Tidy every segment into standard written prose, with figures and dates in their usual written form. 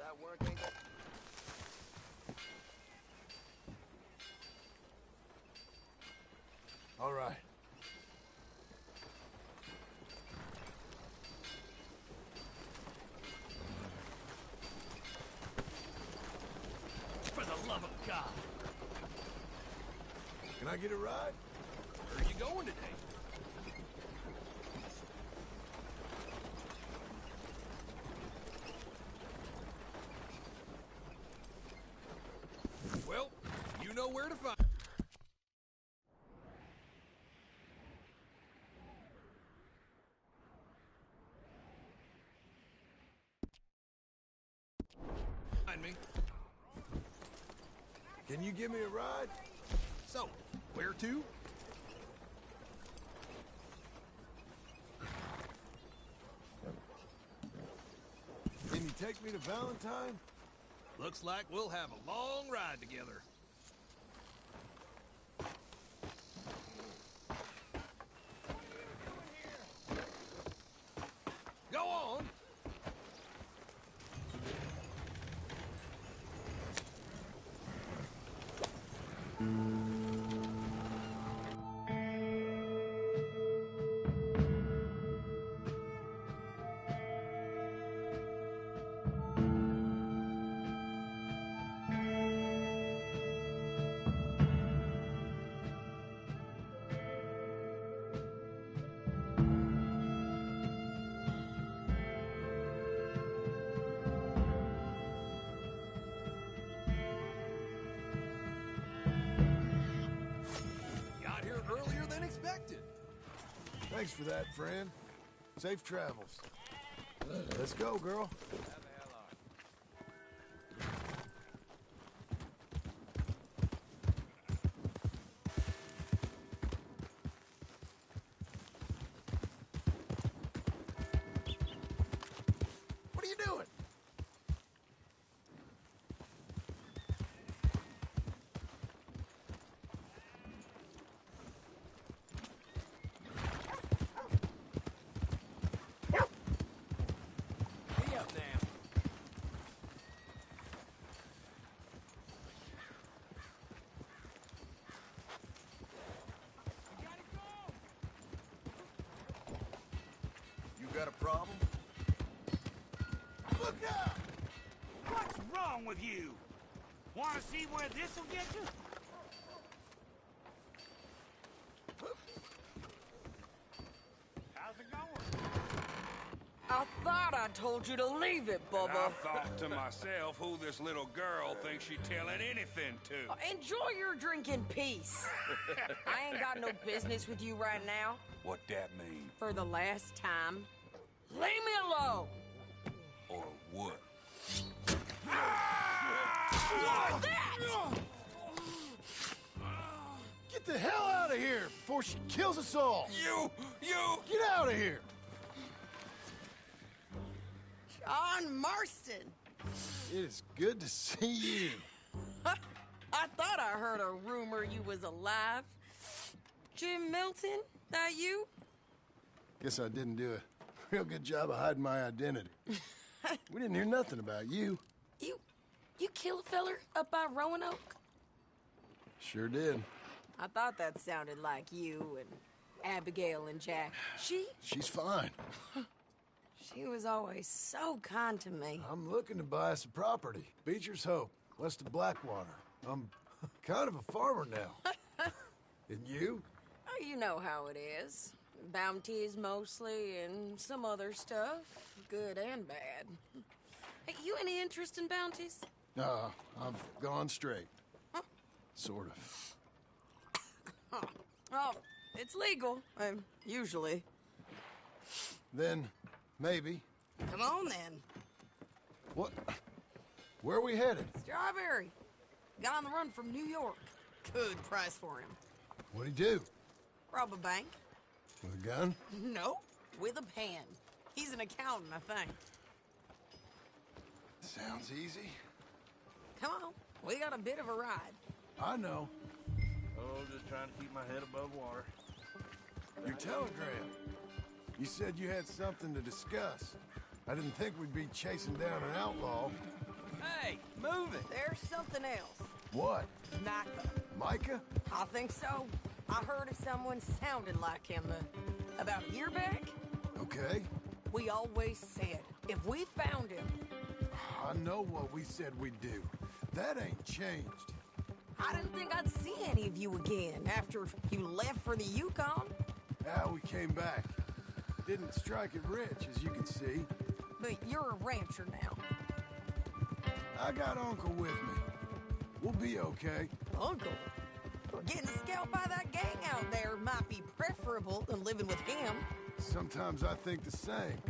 That work, ain't it? All right. For the love of God. Can I get a ride? Where are you going today? Well, you know where to find. Find me. Can you give me a ride? So, where to? Can you take me to Valentine? Looks like we'll have a long ride together. Go on. Got here earlier than expected. Thanks for that, friend. Safe travels. Let's go, girl. What are you doing? Be up now. You got a problem? Look out! What's wrong with you? Want to see where this'll get you? How's it going? I thought I told you to leave it, And I Bubba. thought to myself who this little girl thinks she's telling anything to. Enjoy your drink in peace. I ain't got no business with you right now. What that mean? For the last time, leave me alone. Or what? What's that? Get the hell out of here before she kills us all! You! Get out of here! John Marston. It is good to see you. I thought I heard a rumor you was alive. Jim Milton, that you? Guess I didn't do a real good job of hiding my identity. We didn't hear nothing about you. You kill a feller up by Roanoke? Sure did. I thought that sounded like you and Abigail and Jack. She's fine. She was always so kind to me. I'm looking to buy us a property. Beecher's Hope, west of Blackwater. I'm kind of a farmer now. And you? Oh, you know how it is. Bounties mostly, and some other stuff, good and bad. Hey, you any interest in bounties? I've gone straight. Sort of. Oh, it's legal, usually. Then, maybe. Come on, then. What? Where are we headed? Strawberry. Got on the run from New York. Good price for him. What'd he do? Rob a bank? With a gun? No, with a pen. He's an accountant, I think. Sounds easy. Come on, we got a bit of a ride. I know. Oh, just trying to keep my head above water. Your telegram. You said you had something to discuss. I didn't think we'd be chasing down an outlaw. Hey, move it. There's something else. What? Micah. Micah? I think so. I heard of someone sounding like him about a year back. Okay. We always said, if we found him, I know what we said we'd do. That ain't changed. I didn't think I'd see any of you again after you left for the Yukon. Yeah, we came back. Didn't strike it rich, as you can see. But you're a rancher now. I got Uncle with me. We'll be okay. Uncle? Getting scalped by that gang out there might be preferable than living with him. Sometimes I think the same.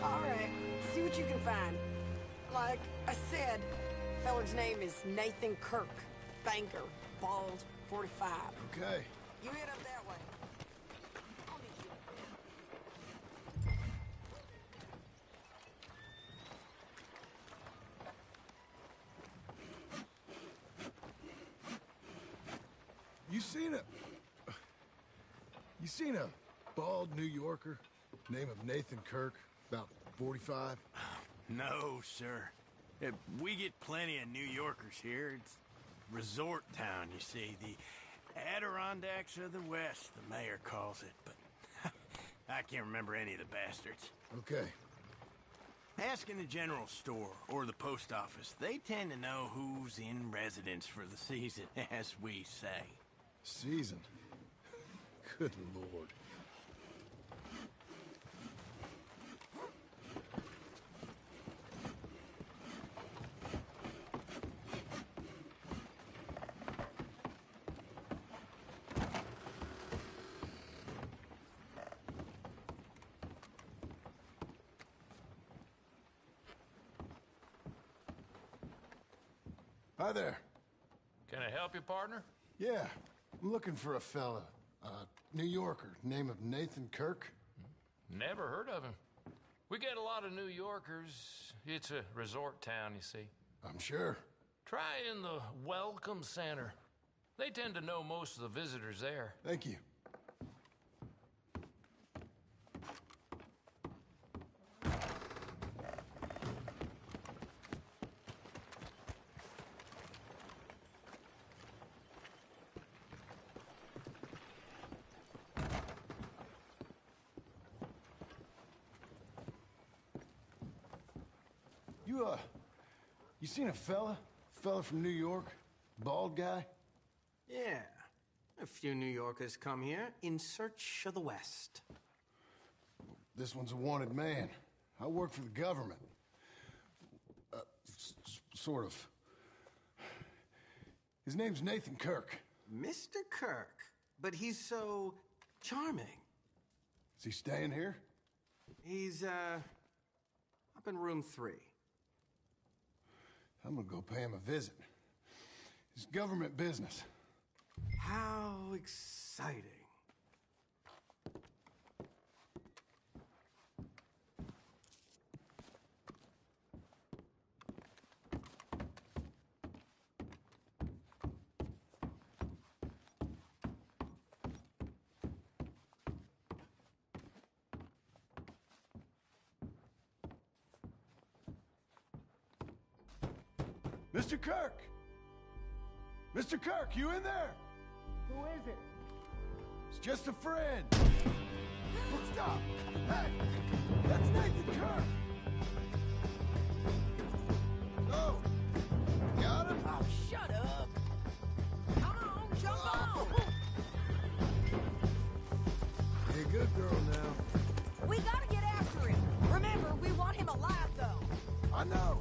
All right, see what you can find. Like I said, feller's name is Nathan Kirk. Banker, bald, 45. Okay. You head up that way. I'll meet you. You seen a bald New Yorker, name of Nathan Kirk, about 45? No, sir. We get plenty of New Yorkers here. It's resort town, you see. The Adirondacks of the West, the mayor calls it. But I can't remember any of the bastards. Okay. Ask in the general store or the post office. They tend to know who's in residence for the season, as we say. Season? Good Lord. Hi there. Can I help you, partner? Yeah, I'm looking for a fella. New Yorker, name of Nathan Kirk. Never heard of him. We get a lot of New Yorkers. It's a resort town, you see. I'm sure. Try in the Welcome Center. They tend to know most of the visitors there. Thank you. You seen a fella? Fella from New York? Bald guy? Yeah. A few New Yorkers come here in search of the West. This one's a wanted man. I work for the government. Sort of. His name's Nathan Kirk. Mr. Kirk? But he's so charming. Is he staying here? He's, up in room 3. I'm gonna go pay him a visit. It's government business. How exciting. Mr. Kirk! Mr. Kirk, you in there? Who is it? It's just a friend. Stop! Hey! That's Nathan Kirk! Oh! Got him? Oh, shut up! Come on, jump on! Be a good girl now. We gotta get after him. Remember, we want him alive, though. I know.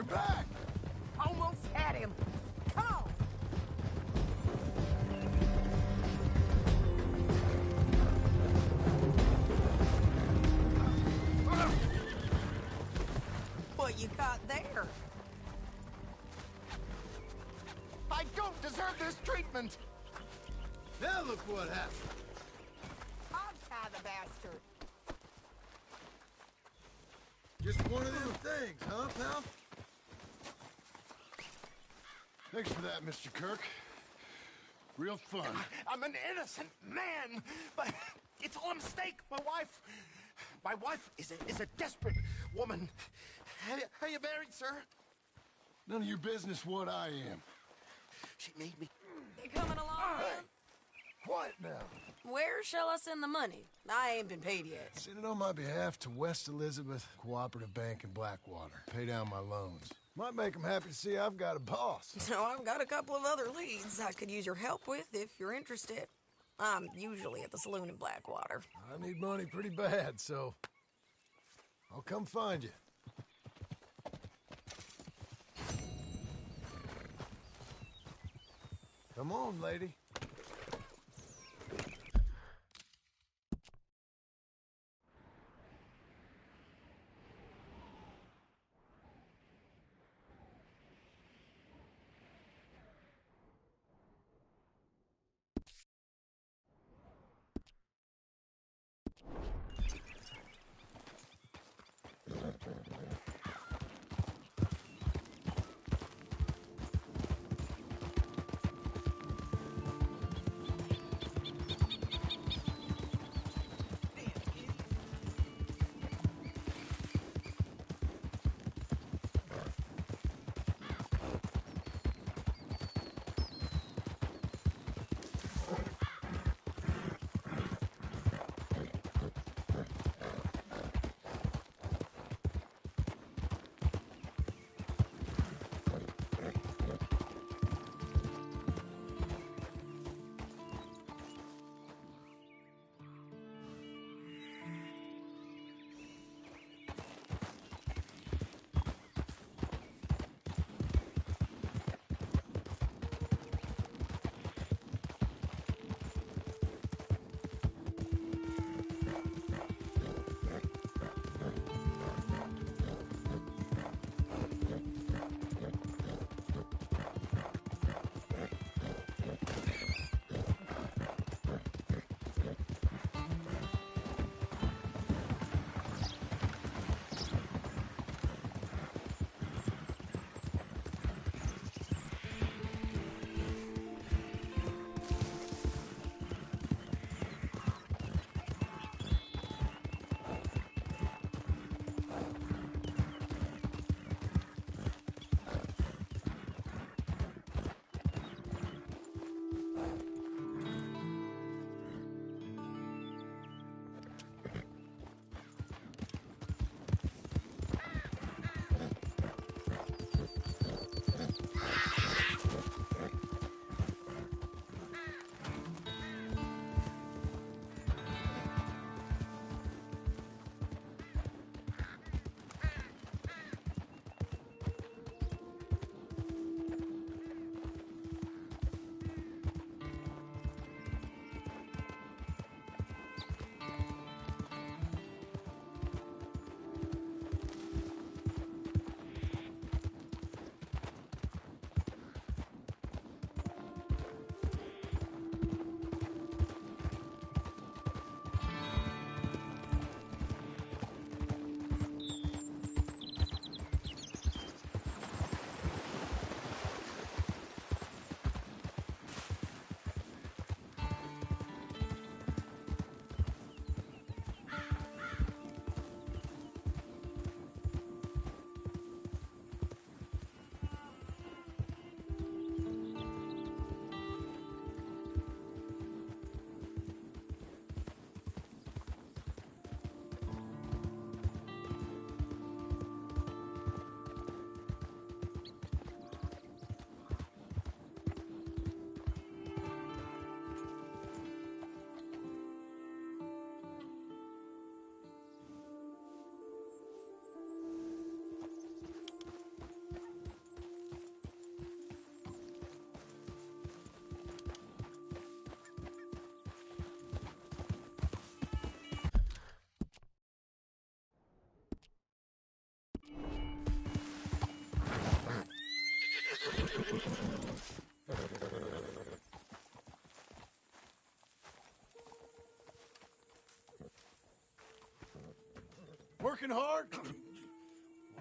back! Almost had him. Come on. What you got there? I don't deserve this treatment! Now look what happened. Hogtie the bastard! Just one of them things, huh, pal? Thanks for that, Mr. Kirk. Real fun. I'm an innocent man, but it's all a mistake. My wife is a desperate woman. Are you married, sir? None of your business what I am. She made me. You coming along, then? Quiet now. Where shall I send the money? I ain't been paid yet. Send it on my behalf to West Elizabeth Cooperative Bank in Blackwater. Pay down my loans. Might make them happy to see I've got a boss. So I've got a couple of other leads I could use your help with if you're interested. I'm usually at the saloon in Blackwater. I need money pretty bad, so I'll come find you. Come on, lady. working hard?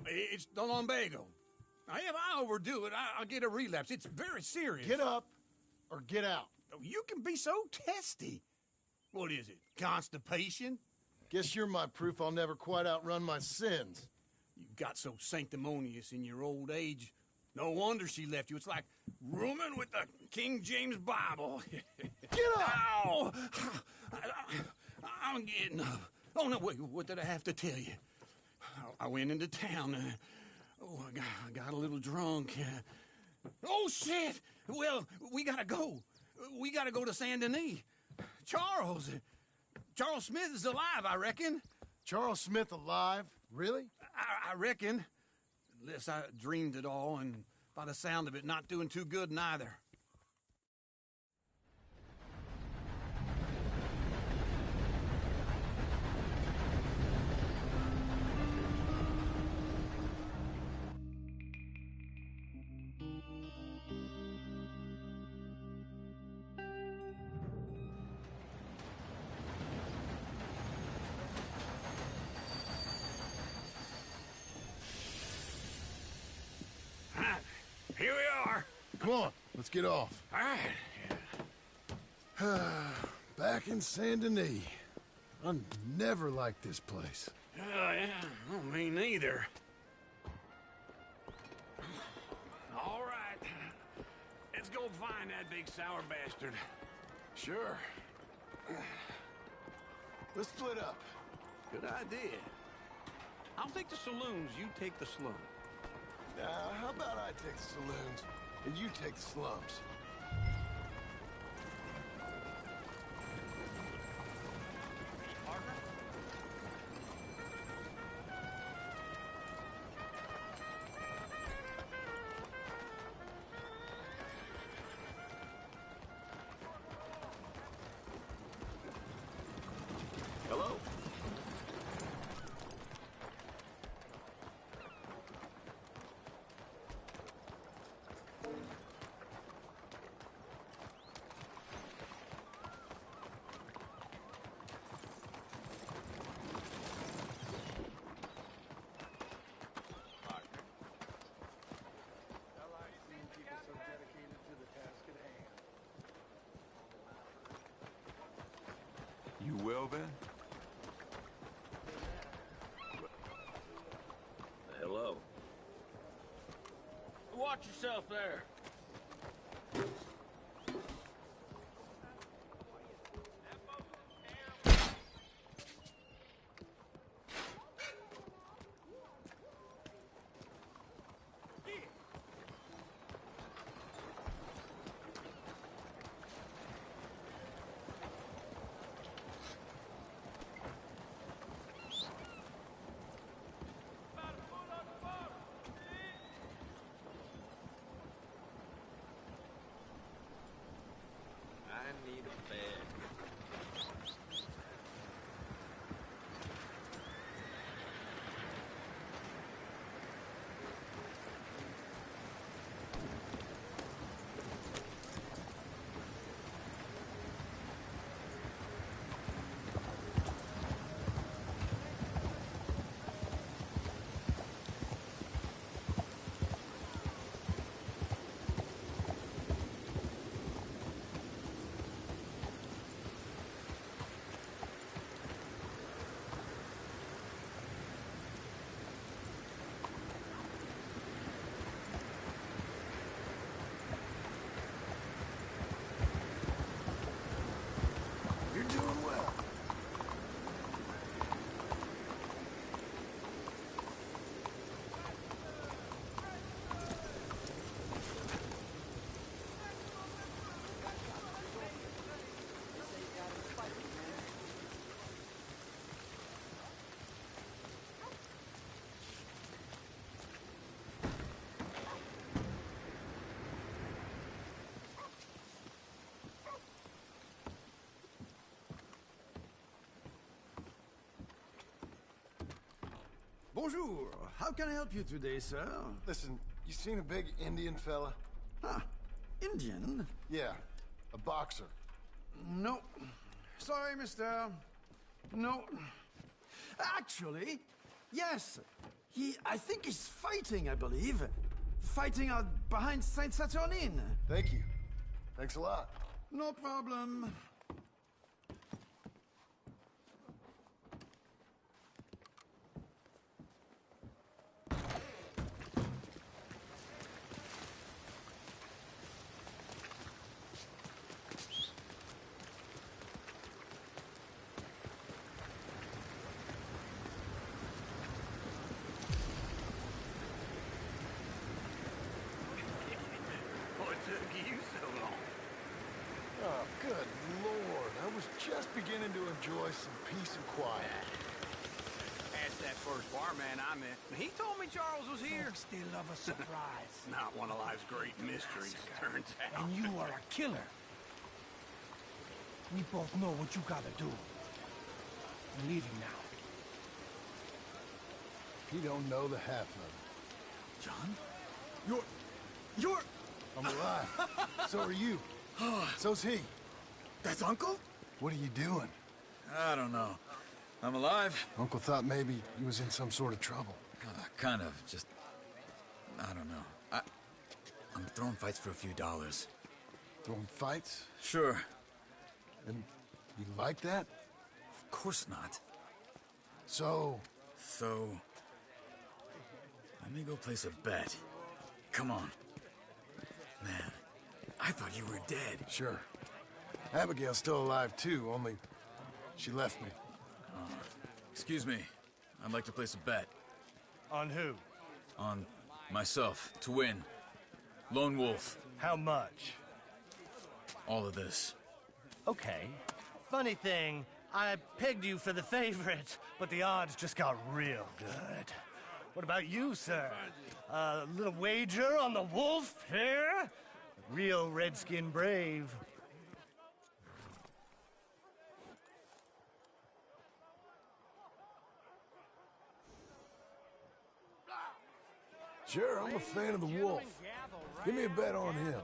It's the lumbago. Now, if I overdo it, I'll get a relapse. It's very serious. Get up or get out. You can be so testy. What is it, constipation? Guess you're my proof I'll never quite outrun my sins. You got so sanctimonious in your old age. No wonder she left you. It's like rooming with the King James Bible. Get up! Ow! I'm getting up. Oh, no, wait, what did I have to tell you? I went into town. I got a little drunk. Oh, shit! Well, we gotta go. We gotta go to Saint Denis. Charles Smith is alive, I reckon. Charles Smith alive? Really? I reckon. Unless I dreamed it all, and by the sound of it, not doing too good neither. Here we are. Come on, let's get off. All right. Back in Saint Denis. I never liked this place. Yeah, oh, me neither. All right. Let's go find that big sour bastard. Sure. Let's split up. Good idea. I'll take the saloons, you take the slums. How about I take the saloons and you take the slums? Hello? You will, Ben? Hello. Watch yourself there. I need a bed. You're doing well. Bonjour. How can I help you today, sir? Listen, you seen a big Indian fella? Ah, Indian? Yeah, a boxer. No. Sorry, mister. No. Actually, Yes. I think he's fighting, I believe. Fighting out behind Saint Saturnin. Thank you. Thanks a lot. No problem. What took you so long? Oh, good Lord. I was just beginning to enjoy some peace and quiet. Asked that first barman I met. He told me Charles was here. Folks, they love a surprise. Not one of life's great mysteries, turns out. And you are a killer. We both know what you gotta do. I'm leaving now. You don't know the half of it. John? You're... I'm alive. So are you. So's he. That's Uncle? What are you doing? I don't know. I'm alive. Uncle thought maybe he was in some sort of trouble. Kind of. Just... I don't know. I'm throwing fights for a few dollars. Throwing fights? Sure. And you like that? Of course not. So... So... Let me go place a bet. Come on. Man, I thought you were dead. Sure. Abigail's still alive, too, only she left me. Excuse me. I'd like to place a bet. On who? On myself, to win. Lone Wolf. How much? All of this. Okay. Funny thing, I pegged you for the favorite, but the odds just got real good. What about you, sir? A little wager on the wolf here? Real redskin brave. Sure, I'm a fan of the wolf. Give me a bet on him.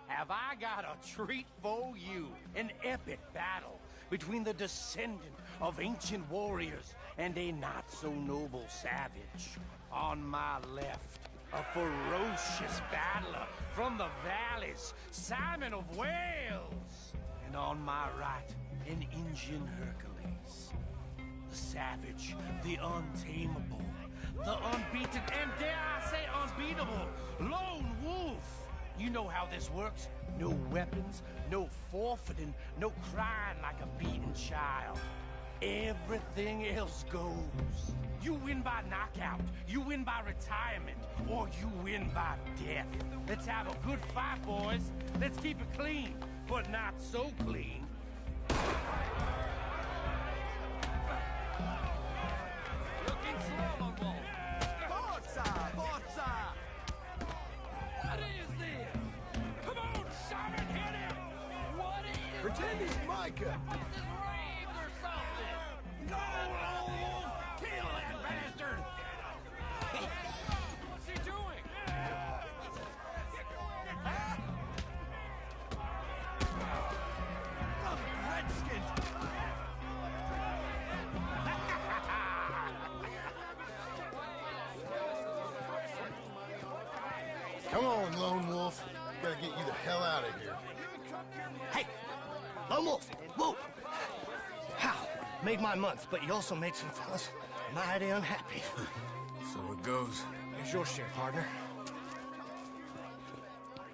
Have I got a treat for you? An epic battle between the descendant of ancient warriors and a not-so-noble savage. On my left, a ferocious battler from the valleys, Simon of Wales. And on my right, an Indian Hercules. The savage, the untamable, the unbeaten, and dare I say unbeatable, Lone Wolf. You know how this works. No weapons, no forfeiting, no crying like a beaten child. Everything else goes. You win by knockout, you win by retirement, or you win by death. Let's have a good fight, boys. Let's keep it clean, but not so clean. Looking slow, Lone Wolf. Forza! Forza! What is this? Come on, Simon, hit him! What is Pretend he's Micah. this rave or something? Go, Lone Wolf! Kill that bastard! What's he doing? Redskins! Come on, Lone Wolf. Gotta get you the hell out of here. Hey! Lone Wolf! Whoa! How? Made my month, but you also made some fellas mighty unhappy. So it goes. Here's your share, partner.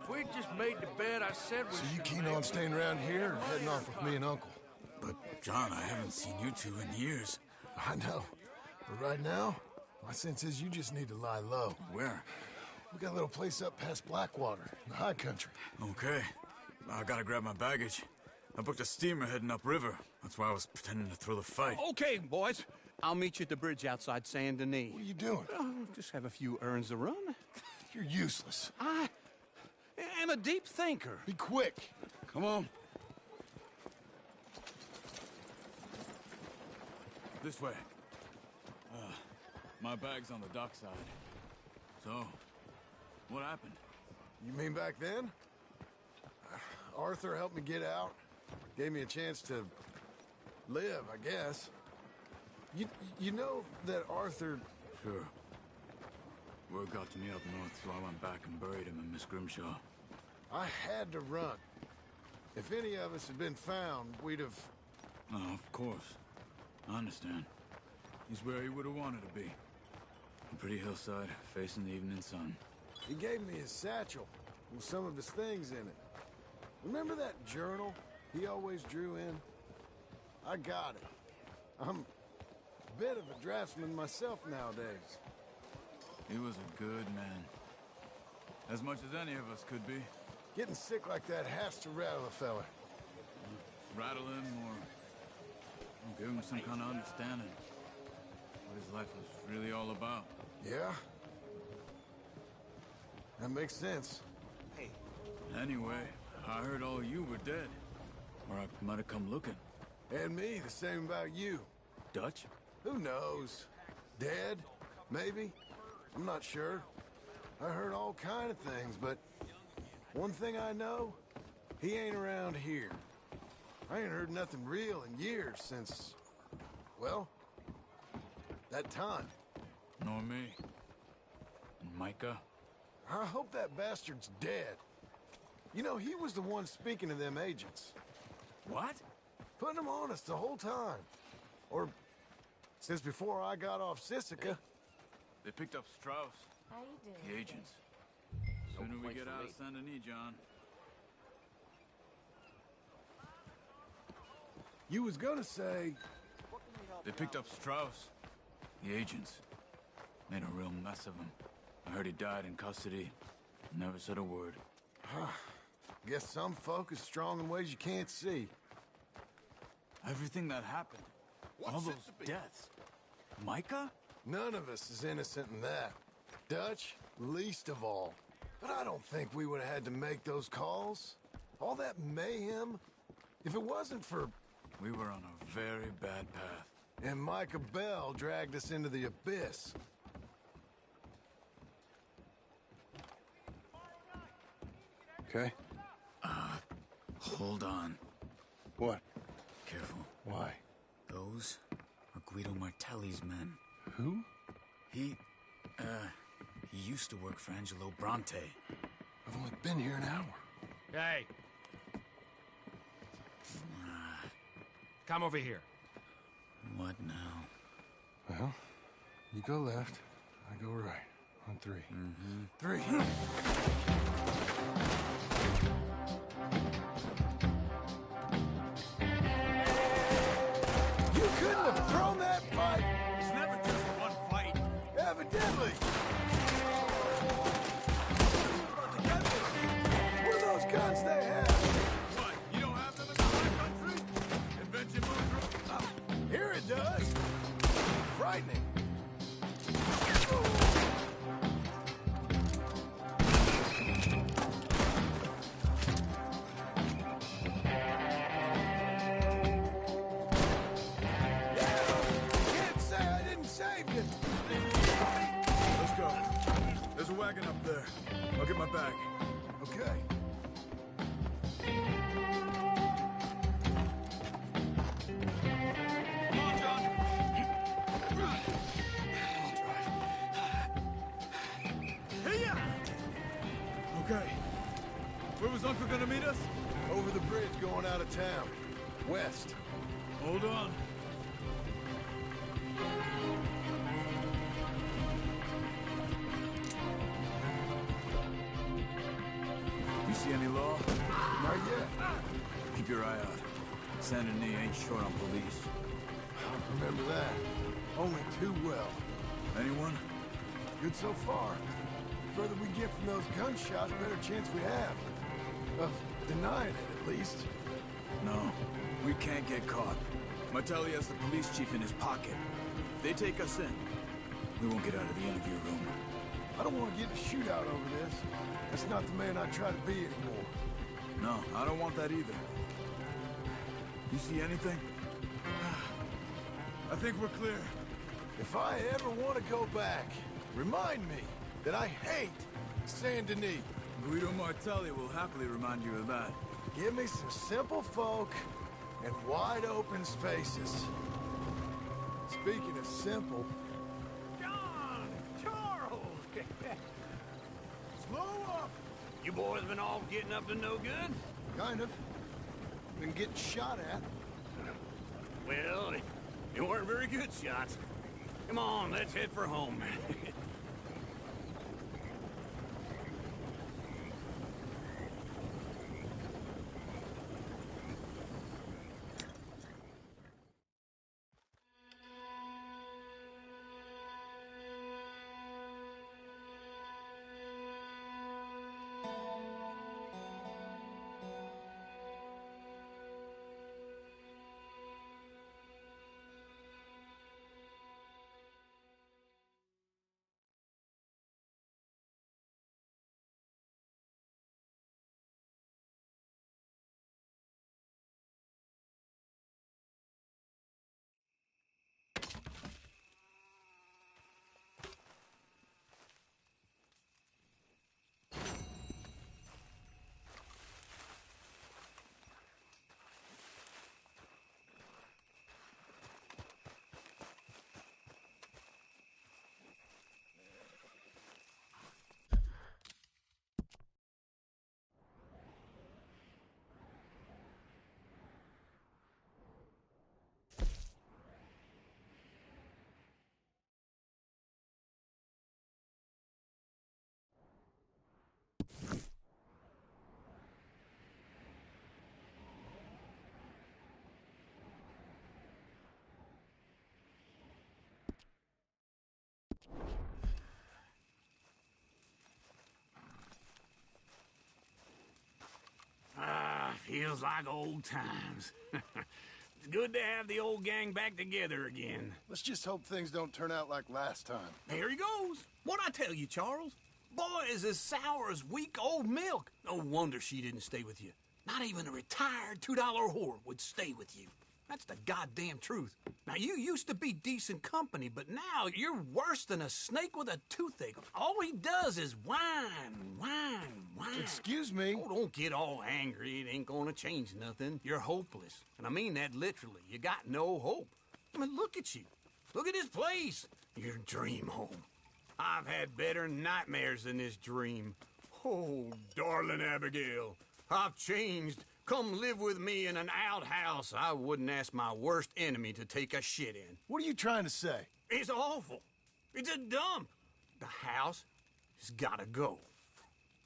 If we just made the bet I said we So you should keen make, on staying around here or heading off with me and Uncle? But, John, I haven't seen you two in years. I know. But right now, my sense is you just need to lie low. Where? We got a little place up past Blackwater, in the high country. Okay. I gotta grab my baggage. I booked a steamer heading upriver. That's why I was pretending to throw the fight. Okay, boys. I'll meet you at the bridge outside Saint Denis. What are you doing? Oh, just have a few errands to run. You're useless. I am a deep thinker. Be quick. Come on. This way. My bag's on the dockside. So, what happened? You mean back then? Arthur helped me get out. Gave me a chance to live, I guess. You know that Arthur... Sure. Word got to me up north, so I went back and buried him in Miss Grimshaw. I had to run. If any of us had been found, we'd have... Oh, of course. I understand. He's where he would have wanted to be. A pretty hillside, facing the evening sun. He gave me his satchel with some of his things in it. Remember that journal he always drew in? I got it. I'm a bit of a draftsman myself nowadays. He was a good man. As much as any of us could be. Getting sick like that has to rattle a fella. Rattle him or give him some kind of understanding. What his life was really all about. Yeah? That makes sense. Hey. Anyway, I heard all you were dead. Or I might have come looking. And me, the same about you. Dutch? Who knows? Dead? Maybe? I'm not sure. I heard all kind of things, but one thing I know, he ain't around here. I ain't heard nothing real in years since, well, that time. Nor me. And Micah? I hope that bastard's dead. You know, he was the one speaking to them agents. What? Putting them on us the whole time. Or since before I got off Sisika. They picked up Strauss. How you doing? The agents. Sooner we get out of Saint Denis, John. You was gonna say... They picked up Strauss. The agents. Made a real mess of him. I heard he died in custody. Never said a word. Guess some folk is strong in ways you can't see. Everything that happened. All those deaths. Micah? None of us is innocent in that. Dutch, least of all. But I don't think we would have had to make those calls. All that mayhem. If it wasn't for... We were on a very bad path. And Micah Bell dragged us into the abyss. Okay? Hold on. What? Careful. Why? Those are Guido Martelli's men. Who? He used to work for Angelo Bronte. I've only been here an hour. Hey. Come over here. What now? Well, you go left, I go right. On three. Three. You couldn't have thrown that fight! It's never just one fight. Evidently! What are those guns they have? What? You don't have them in the high country? Invention moves. Here it does! Frightening. Can't say I didn't save you. Let's go. There's a wagon up there. I'll get my bag. Okay. Come on, John. Hey-ya! Okay. Where was Uncle gonna meet us? Over the bridge going out of town. West. Hold on. You see any law? Not yet. Keep your eye out. Saint Denis ain't short on police. I remember that. Only too well. Anyone? Good so far. The further we get from those gunshots, better chance we have. Of denying it, at least. No. We can't get caught. Martelli has the police chief in his pocket. If they take us in, we won't get out of the interview room. I don't want to get in a shootout over this. That's not the man I try to be anymore. No, I don't want that either. You see anything? I think we're clear. If I ever want to go back, remind me that I hate Saint Denis. Guido Martelli will happily remind you of that. Give me some simple folk and wide open spaces. Speaking of simple, John! Charles! Slow up! You boys been all getting up to no good? kind of. Been getting shot at. Well, they weren't very good shots. Come on, let's head for home. Feels like old times. It's good to have the old gang back together again. Let's just hope things don't turn out like last time. There he goes. What'd I tell you, Charles? Boy is as sour as weak old milk. No wonder she didn't stay with you. Not even a retired $2 whore would stay with you. That's the goddamn truth. Now, you used to be decent company, but now you're worse than a snake with a toothache. All he does is whine, whine, whine. Excuse me? Oh, don't get all angry. It ain't gonna change nothing. You're hopeless. And I mean that literally. You got no hope. I mean, look at you. Look at this place. Your dream home. I've had better nightmares than this dream. Oh, darling Abigail, I've changed. Come live with me in an outhouse I wouldn't ask my worst enemy to take a shit in. What are you trying to say? It's awful. It's a dump. The house has gotta go.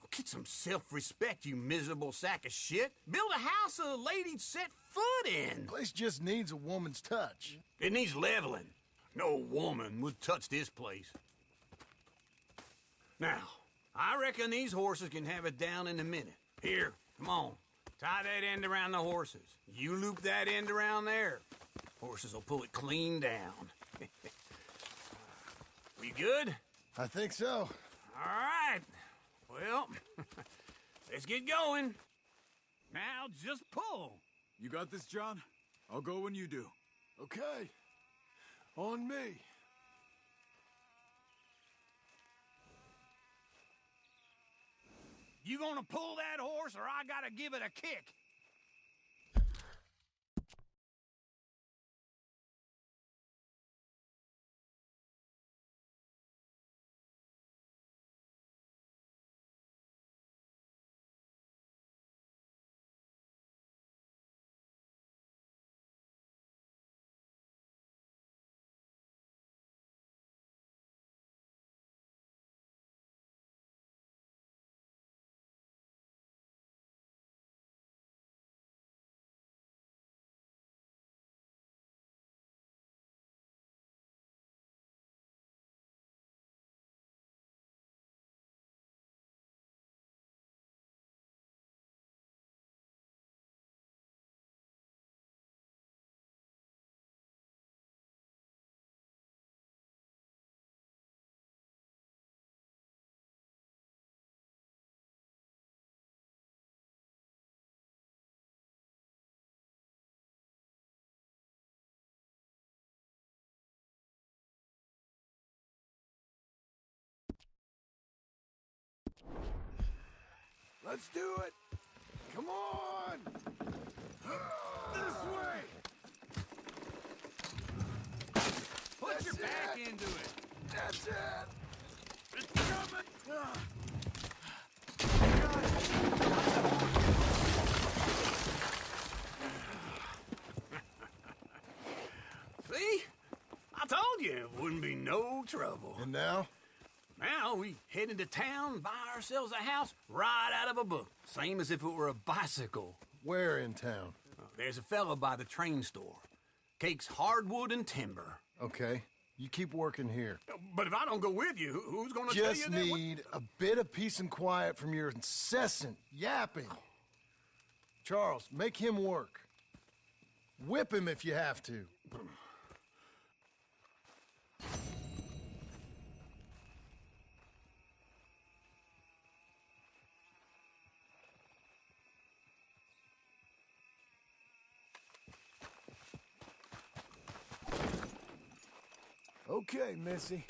Get some self-respect, you miserable sack of shit. Build a house a lady'd set foot in. The place just needs a woman's touch. It needs leveling. No woman would touch this place. Now, I reckon these horses can have it down in a minute. Here, come on. Tie that end around the horses. You loop that end around there. Horses will pull it clean down. We good? I think so. All right. Well, let's get going. Now just pull. You got this, John? I'll go when you do. Okay. On me. You gonna pull that horse, or I gotta give it a kick? Let's do it. Come on. This way. into it. That's it. It's coming. See? I told you it wouldn't be no trouble. And now? Now we head into town, buy ourselves a house right out of a book. Same as if it were a bicycle. Where in town? There's a fella by the train store. Cakes hardwood and timber. Okay. You keep working here. But if I don't go with you, who's gonna tell you Just that? need a bit of peace and quiet from your incessant yapping. Charles, make him work. Whip him if you have to. Okay, Missy.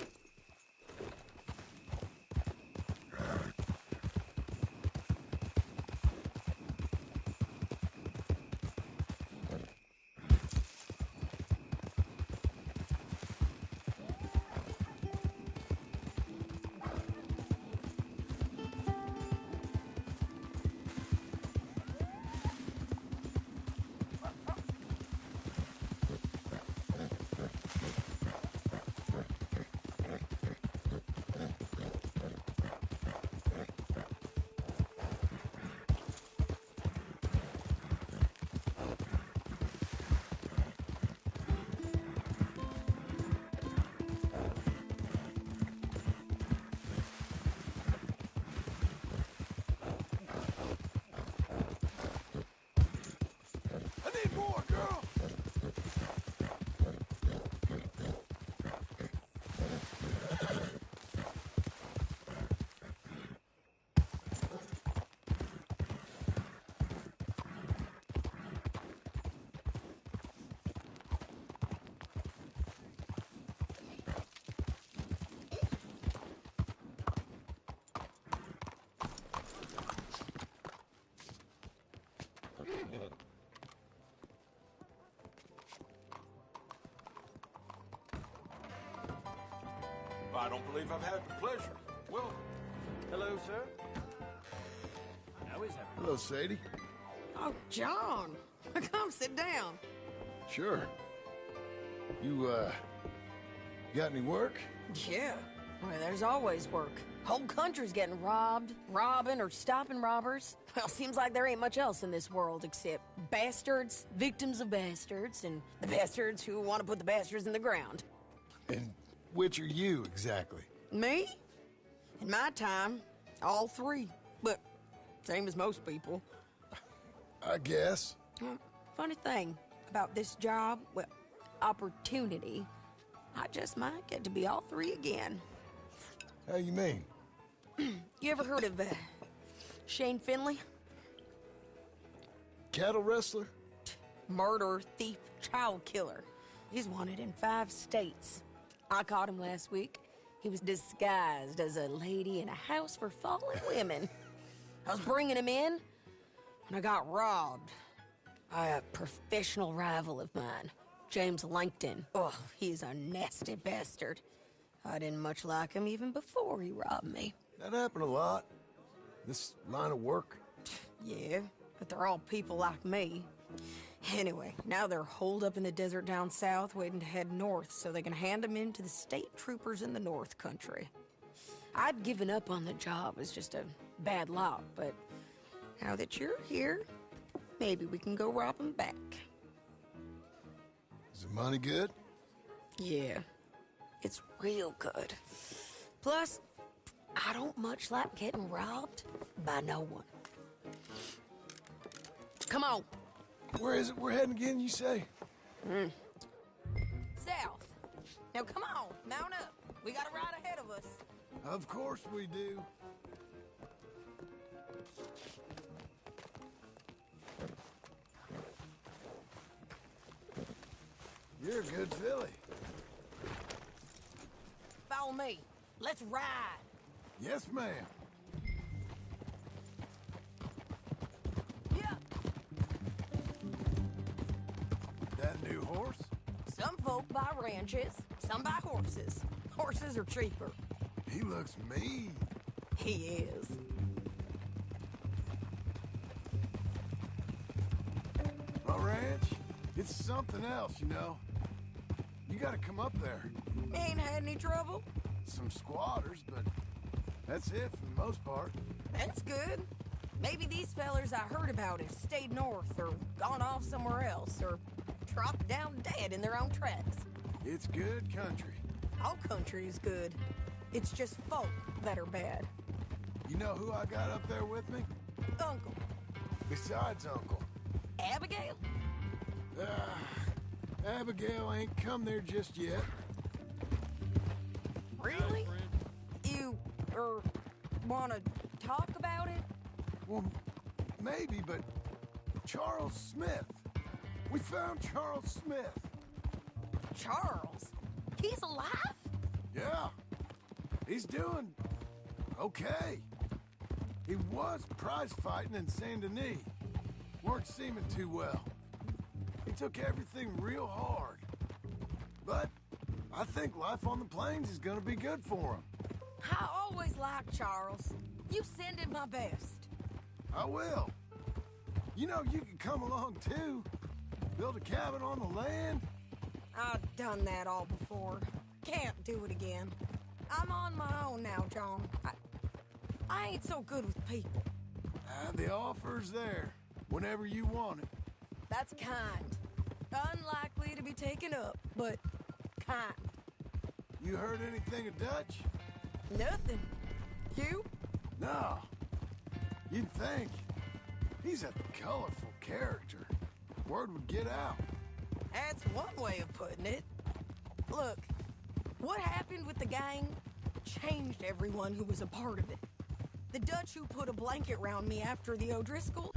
I need more, girl! I don't believe I've had the pleasure. Welcome. Hello, sir. How is everything? Hello, Sadie. Oh, John. Come sit down. Sure. You got any work? Yeah. Well, there's always work. Whole country's getting robbed, robbing, or stopping robbers. Well, seems like there ain't much else in this world except bastards, victims of bastards, and the bastards who want to put the bastards in the ground. And which are you, exactly? Me? In my time, all three. But same as most people. I guess. Funny thing about this job, well, opportunity, I just might get to be all three again. How you mean? You ever heard of Shane Finley? Cattle wrestler? Murderer, thief, child killer. He's wanted in 5 states. I caught him last week. He was disguised as a lady in a house for fallen women. I was bringing him in, and I got robbed by a professional rival of mine, James Langton. Oh, he's a nasty bastard. I didn't much like him even before he robbed me. That happened a lot. This line of work. Yeah, but they're all people like me. Anyway, now they're holed up in the desert down south, waiting to head north so they can hand them in to the state troopers in the north country. I'd given up on the job as just a bad lot, but now that you're here, maybe we can go rob them back. Is the money good? Yeah, it's real good. Plus, I don't much like getting robbed by no one. Come on. Where is it we're heading again, you say? South. Now come on, mount up. We got a ride ahead of us. Of course we do. You're a good filly. Follow me. Let's ride. Yes, ma'am. Yeah. That new horse? Some folk buy ranches, Some buy horses. Horses are cheaper. He looks mean. He is. My ranch, it's something else, you know. You gotta come up there. Ain't had any trouble? Some squatters, but that's it for the most part. That's good. Maybe these fellers I heard about have stayed north or gone off somewhere else or dropped down dead in their own tracks. It's good country. All country is good. It's just folk that are bad. You know who I got up there with me? Uncle. Besides Uncle. Abigail? Abigail ain't come there just yet. Really? You, wanna talk about it? Well, maybe, but Charles Smith. We found Charles Smith. Charles? He's alive? Yeah. He's doing okay. He was prize fighting in Saint Denis. Weren't seeming too well. He took everything real hard. But I think life on the plains is gonna be good for him. I always liked Charles. You send him my best. I will. You know, you can come along too. Build a cabin on the land. I've done that all before. Can't do it again. I'm on my own now, John. I ain't so good with people. The offer's there, whenever you want it. That's kind. Unlikely to be taken up, but kind. You heard anything of Dutch? Nothing. You? No. You'd think. He's a colorful character. Word would get out. That's one way of putting it. Look, what happened with the gang changed everyone who was a part of it. The Dutch who put a blanket round me after the O'Driscoll.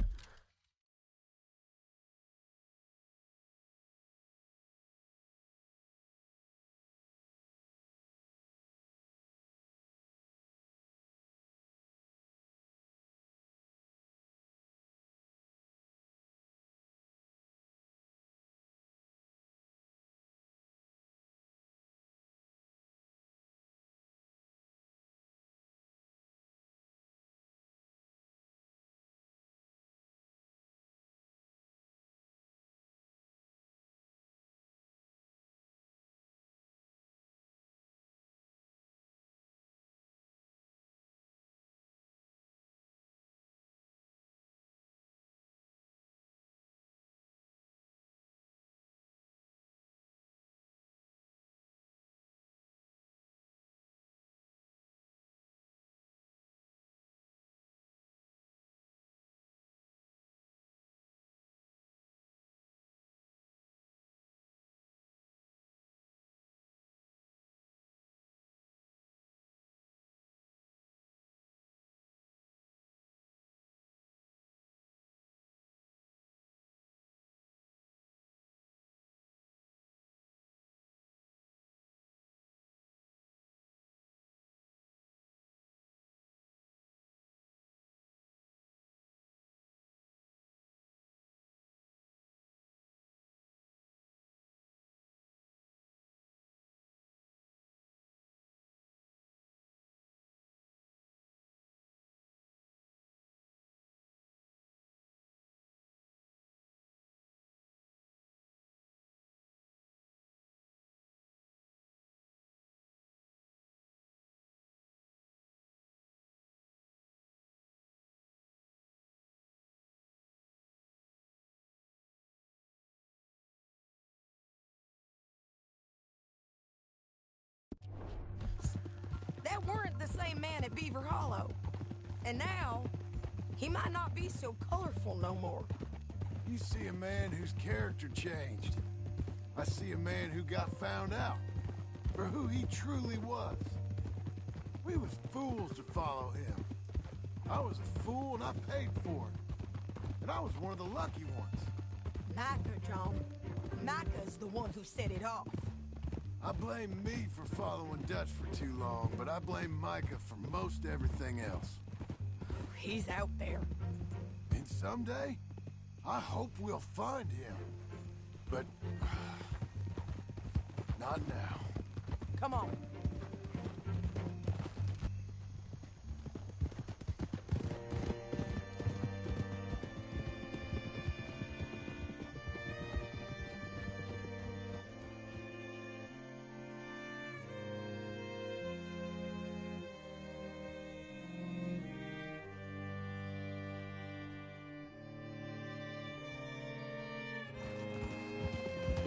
That weren't the same man at Beaver Hollow. And now, he might not be so colorful no more. You see a man whose character changed. I see a man who got found out for who he truly was. We was fools to follow him. I was a fool and I paid for it. And I was one of the lucky ones. Micah, John. Micah's the one who set it off. I blame me for following Dutch for too long, but I blame Micah for most everything else. He's out there. And someday, I hope we'll find him. But not now. Come on.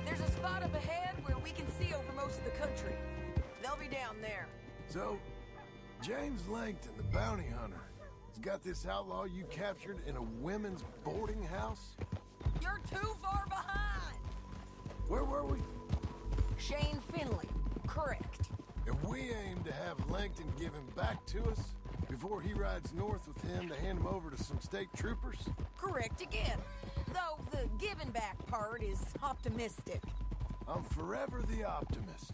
There's a spot up ahead where we can see over most of the country. They'll be down there. So, James Langton, the bounty hunter, has got this outlaw you captured in a women's boarding house? You're too far behind! Where were we? Shane Finley. Correct. And we aim to have Langton give him back to us before he rides north with him to hand him over to some state troopers? Correct again. Though the giving back part is optimistic. I'm forever the optimist.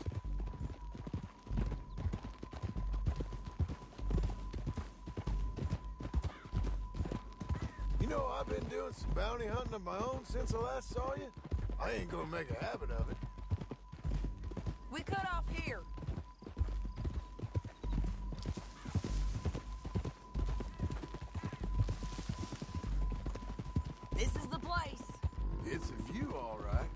You know, I've been doing some bounty hunting of my own since I last saw you. I ain't gonna make a habit of it. We cut off here. This is the place. It's a view, all right.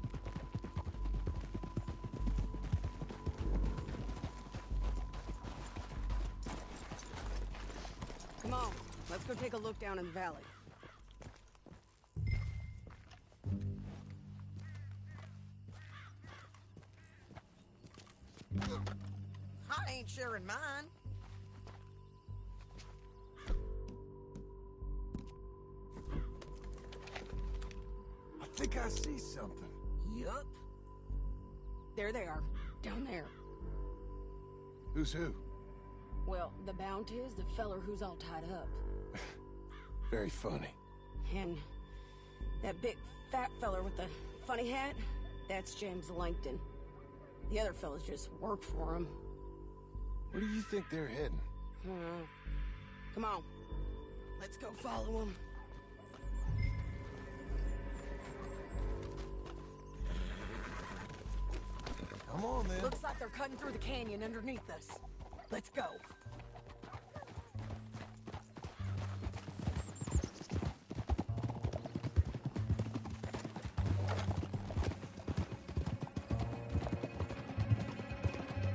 Come on, let's go take a look down in the valley. I ain't sharing mine. I think I see something. Yup. There they are, down there. Who's who? Well, the bounty is the feller who's all tied up. Very funny. And that big fat feller with the funny hat, that's James Langton. The other fellas just work for him. Where do you think they're heading? Come on. Let's go follow them. Come on, then. Looks like they're cutting through the canyon underneath us. Let's go.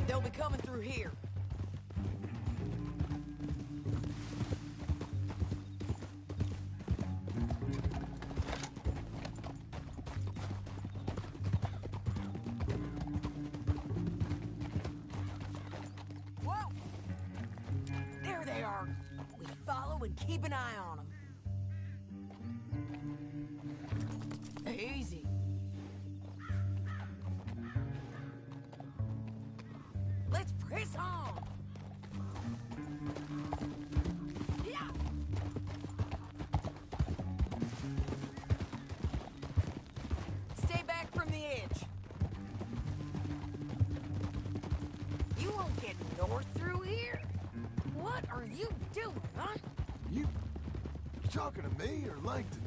They'll be coming through here. Whoa! There they are. We follow and keep an eye on them. Easy. Let's press on! Yeah! Stay back from the edge. You won't get north through here? What are you doing, huh? You talking to me or Langton?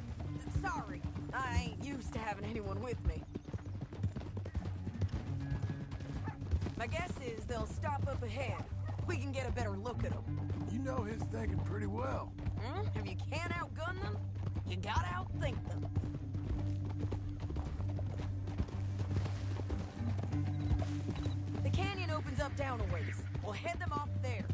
Sorry, I ain't used to having anyone with me. My guess is they'll stop up ahead. We can get a better look at them. You know his thinking pretty well. If you can't outgun them, you gotta outthink them. The canyon opens up down a ways. We'll head them off there.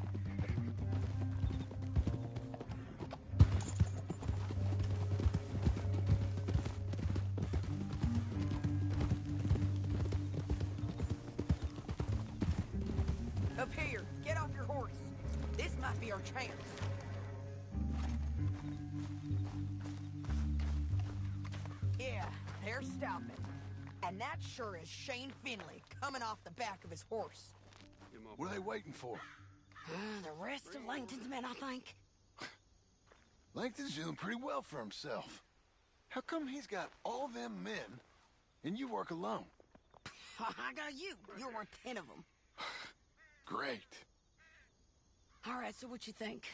Up here, get off your horse. This might be our chance. Yeah, they're stopping. And that sure is Shane Finley coming off the back of his horse. What are they waiting for? The rest of Langton's men, I think. Langton's doing pretty well for himself. How come he's got all them men and you work alone? I got you. You're worth 10 of them. Great. All right, so what you think?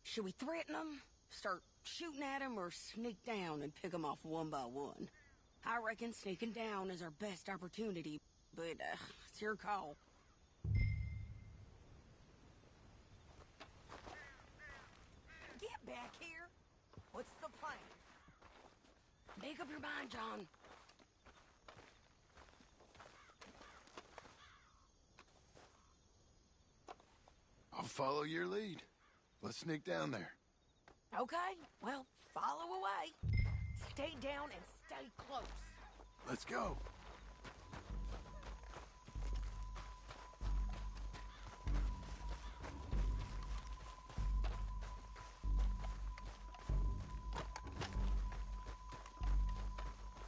Should we threaten them, start shooting at them, or sneak down and pick them off one by one? I reckon sneaking down is our best opportunity, but it's your call. back here? What's the plan? Make up your mind, John. I'll follow your lead. Let's sneak down there. Okay, well, follow away. Stay down and stay close. Let's go.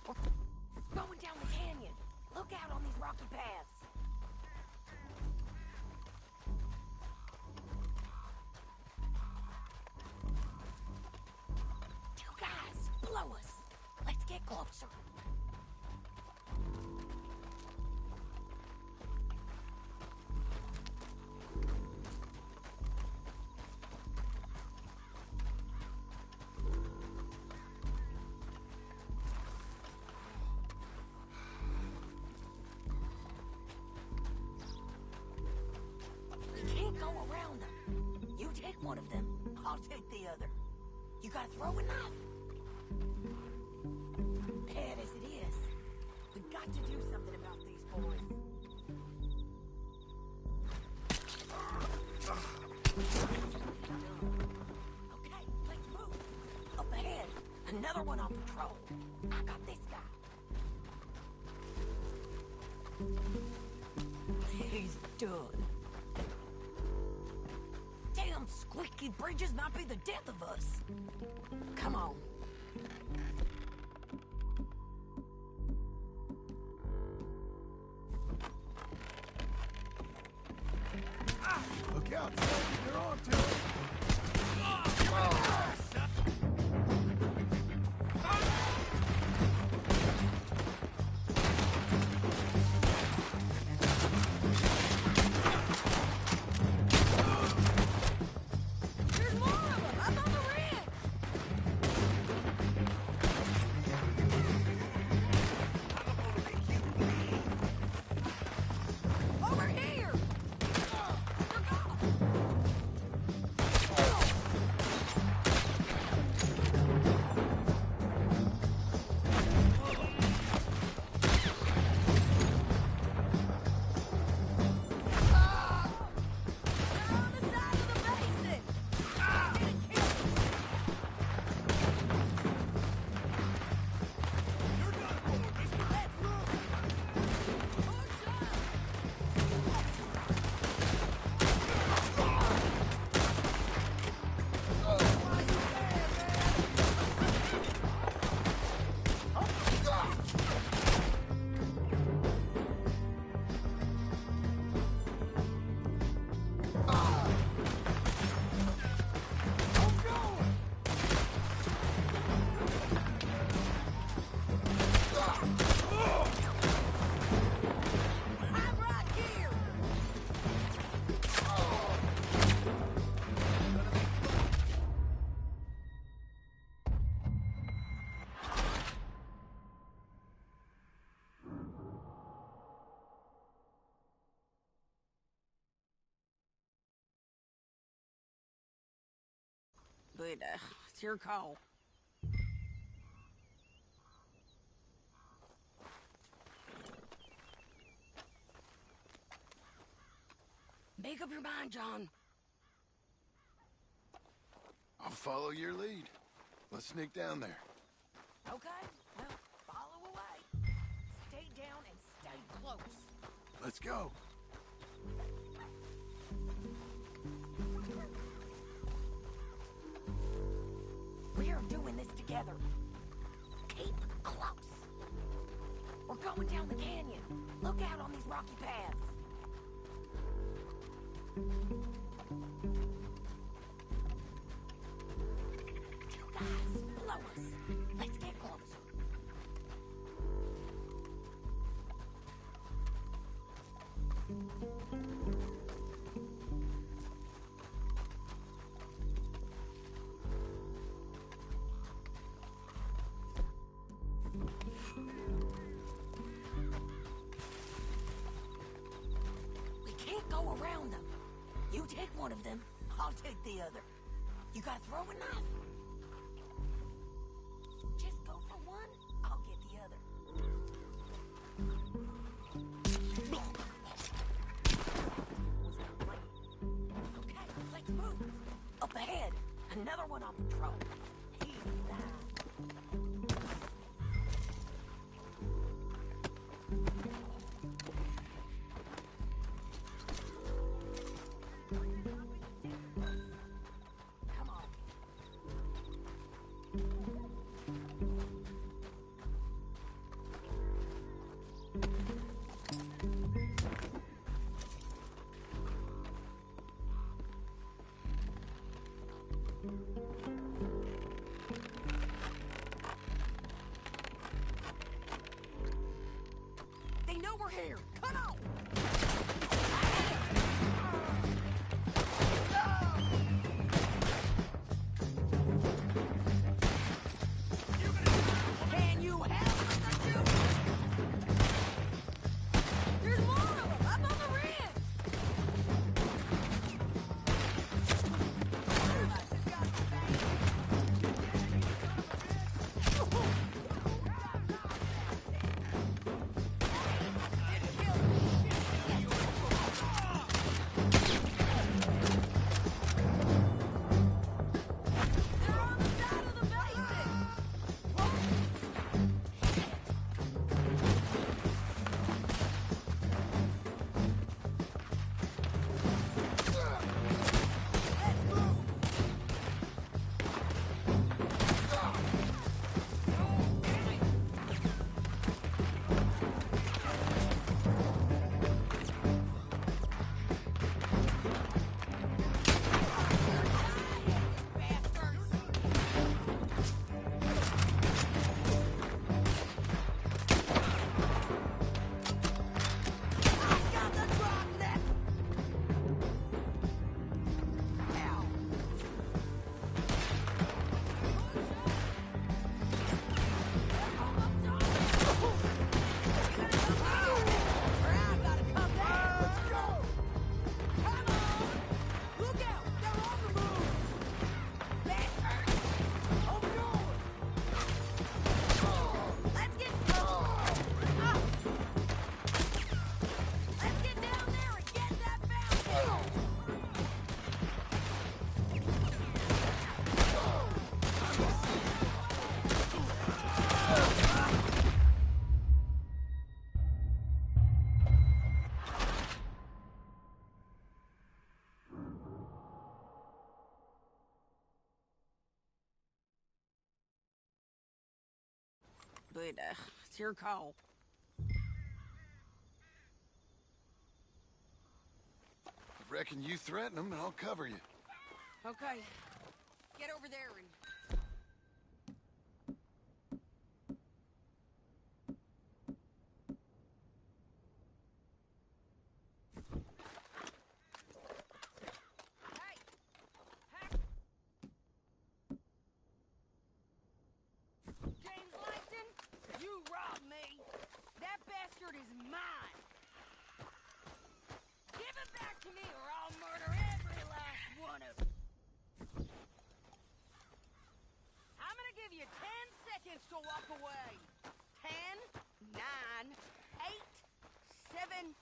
We're going down the canyon. Look out on these rocky paths. Two guys, below us. Let's get closer. We can't go around them. You take one of them, I'll take the other. You gotta throw a knife. Bad as it is, we've got to do something about these boys. Okay, let's move. Up ahead, another one on patrol. I got this guy. He's done. Damn squeaky bridges might be the death of us. Come on. Look out, Frankie, they're on to it. There's more of them up on the ridge. Over here. They're gone. They're on the side of the basin. Get it, let's move. Push up. I'm right here. But, it's your call. Make up your mind, John. I'll follow your lead. Let's sneak down there. Okay, well, follow away. Stay down and stay close. Let's go. We are doing this together. Keep close. We're going down the canyon. Look out on these rocky paths. Two guys below us. Let's get closer. We can't go around them. You take one of them, I'll take the other. You gotta throw a knife. Just go for one, I'll get the other. Okay, let's move. Up ahead, another one on patrol. He's alive. Come on. They know we're here. Come on. Can you help with the shooting? There's more of them up on the ridge. One of us has got the bag. Didn't kill him. They're on the side of the basin. Let's move. But, it's your call. I reckon you threaten them and I'll cover you. Okay. Get over there and... Hey! James Langton, you robbed me. That bastard is mine. Give it back to me or I'll murder every last one of you. I'm gonna give you 10 seconds to walk away. 10, 9, 8, 7...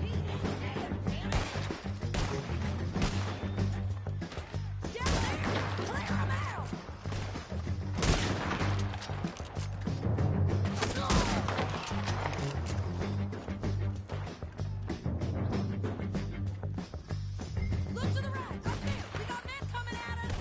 He ain't dead, damn it! Down there! Clear him out! Look to the right! Up here! We got men coming at us!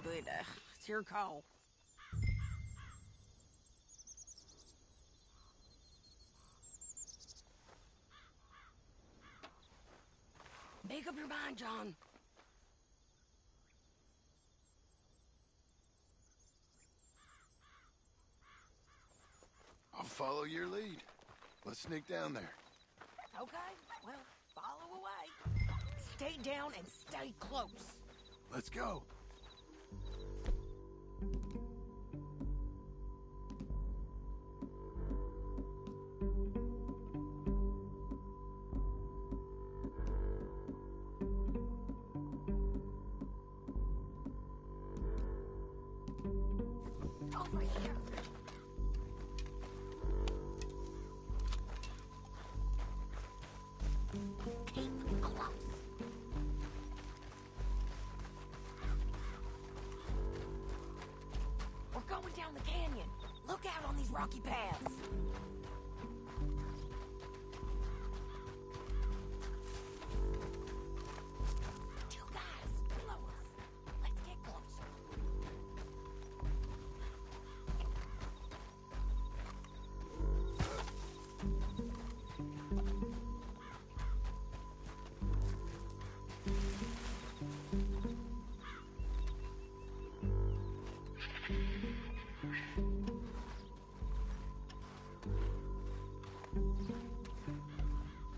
but it's your call. Make up your mind, John. I'll follow your lead. Let's sneak down there. Okay, well, follow away. Stay down and stay close. Let's go. Over here. Keep close. We're going down the canyon. Look out on these rocky paths. Two guys below us. Let's get closer.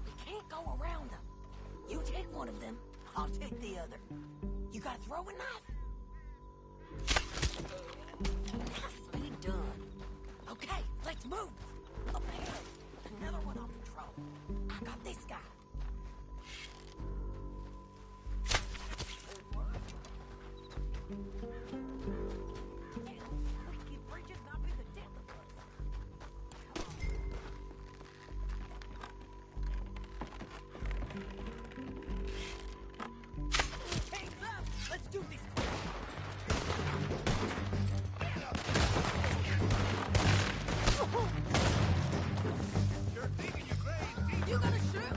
We can't go around them. You take one of them, I'll take the other. You got a throwing knife? Nicely done. Okay, let's move. Up ahead, another one on patrol. I got this guy. Wicked bridges not be the death of us. Hands up! Let's do this quick! You're thinking your grave deep. You gonna shoot?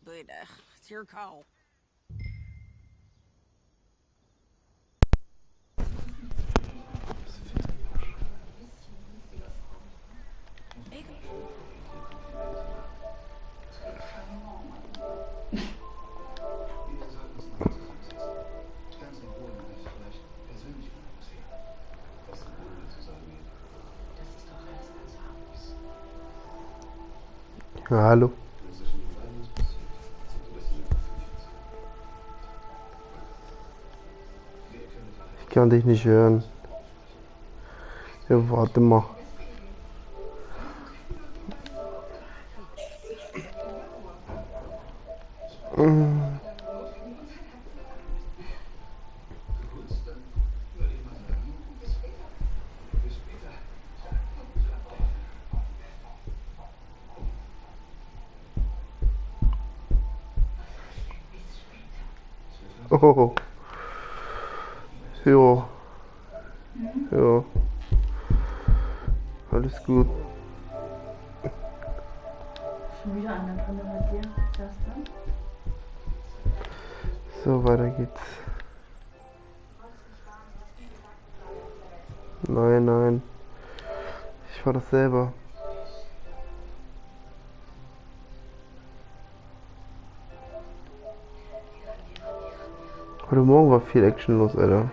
but it's your call. Ja, hallo. Ich kann dich nicht hören. Ja, warte mal. Oh. Ja. Ja. Alles gut. Schon wieder einer drin mit dir, Justin? So, weiter geht's. Nein, nein. Ich war das selber. Heute Morgen war viel Action los, Alter.